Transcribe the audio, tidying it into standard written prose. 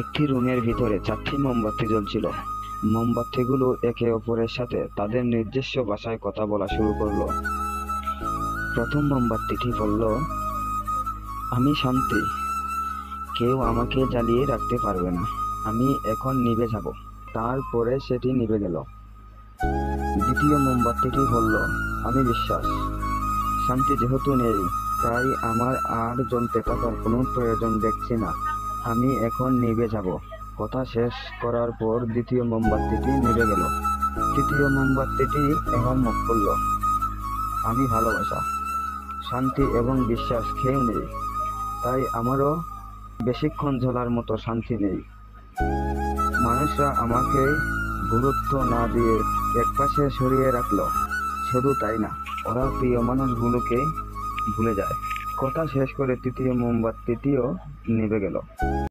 একটি রুমের ভিতরে 4টি মোমবাতি জ্বলছিল। মোমবাতিগুলো একে অপরের সাথে তাদের নিজস্ব ভাষায় কথা বলা শুরু করলো। প্রথম মোমবাতিটি বলল, আমি শান্তি, কেউ আমাকে জ্বালিয়ে রাখতে পারবে না, আমি এখন নিভে যাব। তারপরে সেটি নিভে গেল। দ্বিতীয় মোমবাতিটি বলল, আমি বিশ্বাস, শান্তি যেহেতু নেই তাই আমার আর জ্বলতে থাকার কোনো প্রয়োজন দেখছি না, আমি এখন নিভে যাব। কথা শেষ করার পর দ্বিতীয় মোমবাতিটি নিভে গেল। তৃতীয় মোমবাতিটি এবার মুখ খুলল, আমি ভালোবাসা, শান্তি এবং বিশ্বাস কেউ নেই, তাই আমারও বেশিক্ষণ জ্বলার মতো শান্তি নেই। মানুষরা আমাকে গুরুত্ব না দিয়ে একপাশে সরিয়ে রাখলো। শুধু তাই না, ওরা প্রিয় মানুষগুলোকে ভুলে যায়। কথা শেষ করে তৃতীয় মোমবাতিটিও নিভে গেল।